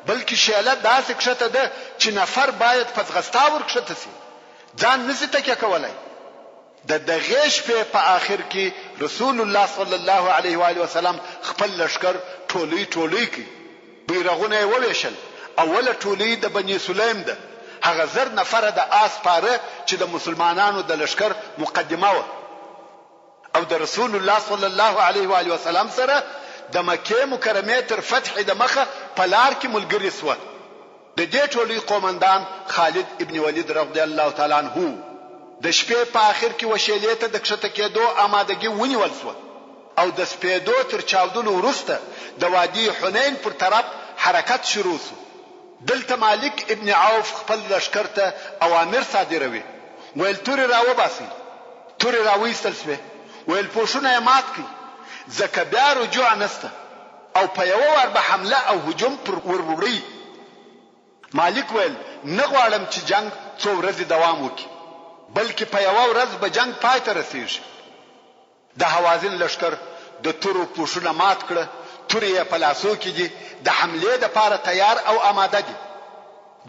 بلکې شیله داسې کښته ده چې نفر باید په ځغستا ورکښته سي ځان نسي تکیه کولی د دغې شپې په آخر کې رسول الله صلی الله علیه و آله وسلم خپل لشکر ټولۍ کړي بیرغونه یې وویشل اوله ټولۍ د بني سلیم ده هغه 1000 نفره د آس پاره چې د مسلمانانو د لشکر مقدمه و او د رسول الله صلی الله علیه و آله وسلم سره د مکه مکرمه تر فتح د مخه په لار کې ملګری سو د دې ټولۍ قومندان خالد ابن ولید رضی الله تعالی عنہ د شپې په آخر کې وشیلې ته د کښته کېدو آمادګي ونیول سو او د سپېدو تر چاودلو وروسته د وادي حنین پر طرف حرکت شروع سو دلته مالک ابن عوف خپل لشکر ته اوامر صادروي ویل توري راوباسي توري راويستل سوی ویل پوښونه یې مات کړي ځکه بیا رجوع نسته او په یو ور به حمله او هجوم پر وروړي مالک ویل نه غواړم چې جنگ څو ورځې دوام وکړي بلکې په یو ورځ به جنگ پای ته رسیږي د حوازن لشکر د تورو پوښونه مات کړه توري یې په لاسو کې دي د حمله لپاره تیار او آماده دي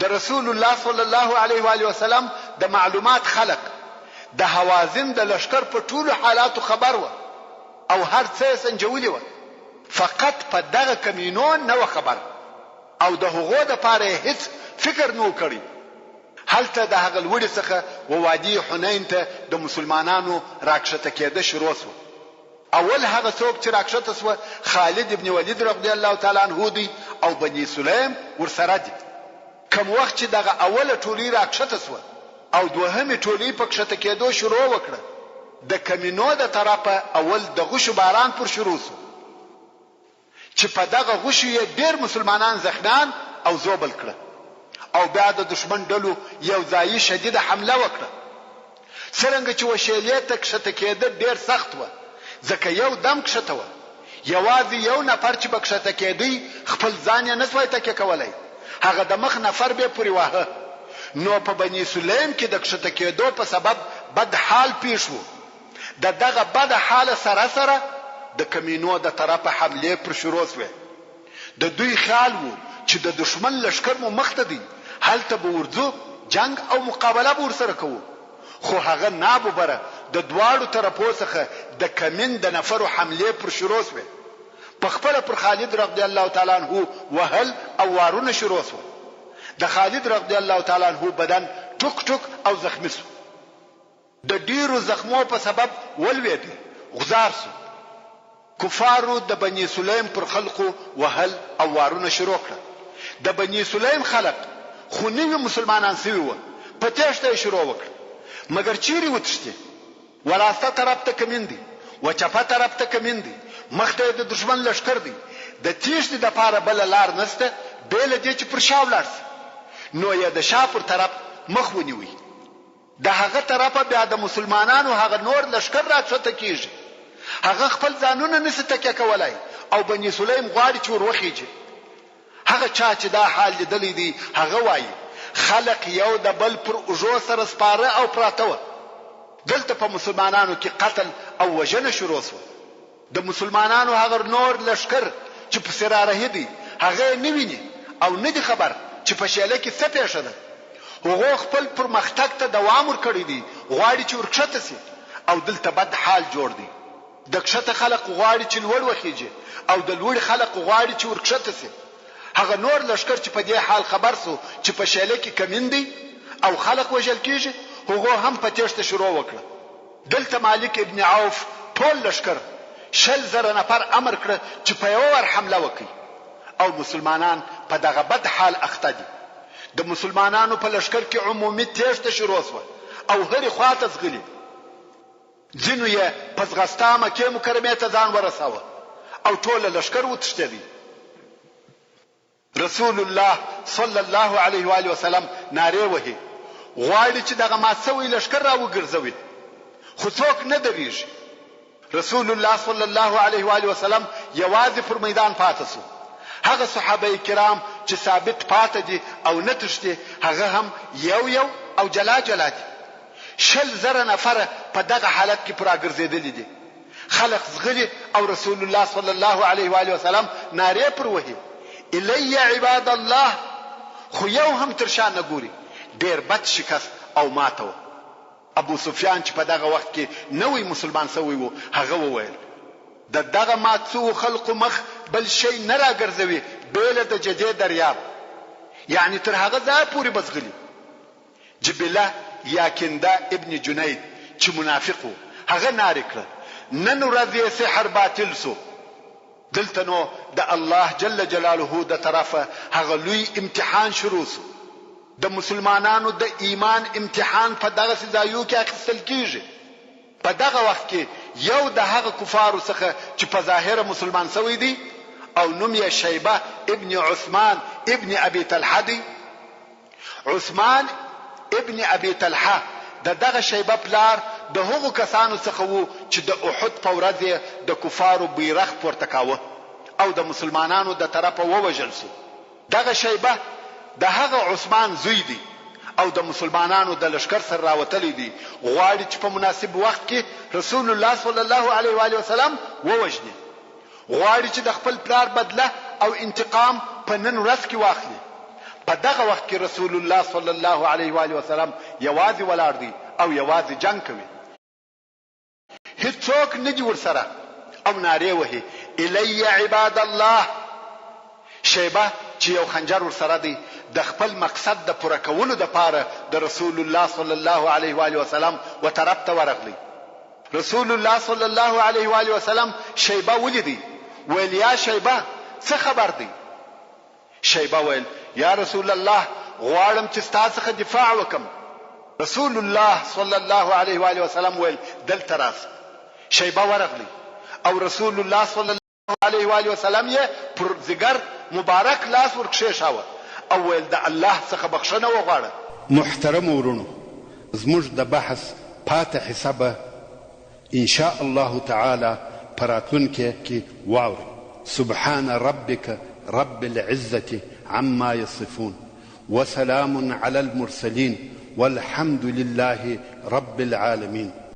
د رسول الله صلی الله علیه و آله وسلم د معلومات خلق د حوازن د لشکر په ټولو حالاتو خبر و او هر څه سنجولي و فقط په دغه کمینو نه خبر او د هغو د پاره هیڅ فکر نو کړی هلته د هغه لوړ څخه و وادي حنین ته د مسلمانانو راکښته کېده شروع شو اول هغه څوک چې راکښته شو خالد ابن ولید رضی الله تعالی عنہ دی او بني سلیم ورسره دي کوم وخت چې دغه اوله ټولۍ راکښته شو او دوهمه ټولۍ په کښته کېدو شروع وکړه د کمینو د طرفه اول د غشو باران پر شروع شو چې په دغه غشو یې ډیر مسلمانان زخمیان او زوبل کړه او بیا د دشمن ډلو یو ځای شدیده حمله وکړه څنګه چې وشیلې ته کښته کېده ډیر سخت و ځکه یو دم کښته و یوازې یو نفر چې بکښته کېدی خپل ځان یې نسوای تکیه کولای هغه د مخ نفر به پوری واه نو په بني سلیم کې د کښته کېدو په سبب بد حال پیښ وو دغه بد حال سره د کمینو د طرفه حمله پر شروع شوه د دوی خیال وو چې د دشمن لشکر مو مخته دي هلته به ورځو جنگ او مقابله به ورسره کوو خو هغه ناببره د دواړو طرفو څخه د کمین د نفرو حمله پر شروع شوه په خپل پر خالد رضی الله تعالی عنہ وهل او وارونه شروع شو د خالد رضی الله تعالی عنہ بدن ټوک ټوک او زخمی شو د ډیرو زخمو په سبب ولوید غزار شو کفارو د بني سلیم پر خلقو وهل او وارونه شروع کړه د بني سلیم خلق خو نوی مسلمانان سوي و په تېښته شروع وکړه مګر چیرې وتښتي وراسته طرف ته کمین دي و چپه طرف ته کمین دي مخته د دشمن لشکر دي د تېښتې د پاره بل لار نسته بیل دې چې پر شا ولاړ نو یا د شا پر طرف مخ ونیوي د هغه طرفه بیا د مسلمانانو هغه نور لشکر راځته کیږي هغه خپل ځانونه نسي تکیه کولای او بني سلیم غواړي چې وروخیږي هغه چا چې دا حال لیدلی دی هغه وایي خلق یو د بل پر اوجو سره سپاره او پراته و دلته په مسلمانانو کې قتل او وژنه شروع شو د مسلمانانو هغه نور لشکر چې په سراره دي هغه نه ویني او نه دي خبر چې په شاله کې څه پیښه ده هغه خپل پرمختګ ته دوام ورکړي دي غواړي چې ورکشته سي او دلته بد حال جوړ دي د کښته خلق غواړي چې لوړ وخیږي او د لوړ خلق غواړي چې ورکشته سي هغه نور لشکر چې په دې حال خبر سو چې په شاله کې کمین دي او خلق وژل کیږي هغه هم په تېښته شروع وکړه دلته مالک ابن عوف ټول لشکر 60,000 نفر امر کړ چې په یو ور حمله وکړي او مسلمانان په دغه بد حال اخته دي د مسلمانانو په لشکر کې عمومي تېښته شروع شو او هرې خواته ځغلي ځینو یې په ځغستا مکه مکرمه ته ځان ورساوه او ټول لشکر وتښتېدل رسول الله صلی الله علیه و آله وسلم ناره وهي غواړي چې دغه ماسوي لشکر را وګرځوي خو څوک نه دریږي رسول الله صلی الله علیه و آله وسلم یوازې پر میدان پاتې شو. هغه صحابه کرام چې ثابت پاتې دي او نه تښتي هغه هم یو او جلا دي. 100,000 نفر په دغه حالت کې پراګرځېدلي دي. خلق زغلي او رسول الله صلی الله علیه و آله وسلم ناره پر وهي الی عباد الله، خو یو هم تر شا نه ګوري. ډیر بد شکست او ماتو. ابو سفیان چې په دغه وخت کې نوې مسلمان شوی وو هغه وویل دغه ماتو خلق مخ بل شي نه راګرځوي بیل د جدي دریاب، یعنی تر هغه ځای پورې بزغلي. جبله یا کنده ابن جنید چې منافق وو هغه ناره کړ نن ورځ سحر باطل سو. دلته نو د الله جل جلاله د طرفه هغه لوی امتحان شروع سو. د مسلمانانو د ایمان امتحان په دغه ځایو کې اخیستل کیږي. په دغه وخت کې یو د هغه کفارو څخه چې په ظاهر مسلمان شوی دی او نوم یې شیبه ابن عثمان ابن ابي طلحه دی. عثمان ابن ابي طلحه دغه شیبه پلار د هغو کسانو څخه وو چې د احد په ورځ د کفارو بیرغ پورته کاوه او د مسلمانانو د طرفه ووژل شو. دغه شیبه د هغه عثمان زوی دی او د مسلمانانو د لشکر سره راوتلی دی. غواړي چې په مناسب وخت کې رسول الله صلی الله علیه و آله وسلم ووژني. غواړي چې د خپل پلار بدله او انتقام په نن ورځ کې واخلي. په دغه وخت کې رسول الله صلی الله علیه و آله وسلم یوازې ولاړ دی او یوازې جنگ کوي. هیڅوک نه دی ورسره او ناره وهي الی عباد الله. شیبه چې یو خنجر ورسره دی د خپل مقصد د پوره کولو لپاره د رسول الله صلی الله علیه و آله وسلم و طرف ته ورغلی. رسول الله صلی الله علیه و آله وسلم شیبه ولیدي ویل یا شیبه څه خبر دی؟ شیبه ویل یا رسول الله غواړم چې ستاسو څخه دفاع وکم. رسول الله صلی الله علیه و آله وسلم ویل دلته راس. شیبه ورغلی او رسول الله صلی الله علیه و آله وسلم یې پر زګر مبارک لاس ورکښېښاوه او ویل د الله څخه بخښنه وغواړه. محترم ورونو، زموږ د بحث پاتې حسابه ان شاء الله تعالی پراتونکي کې واوري. سبحان ربك رب العزة عما يصفون وسلام على المرسلين والحمد لله رب العالمين.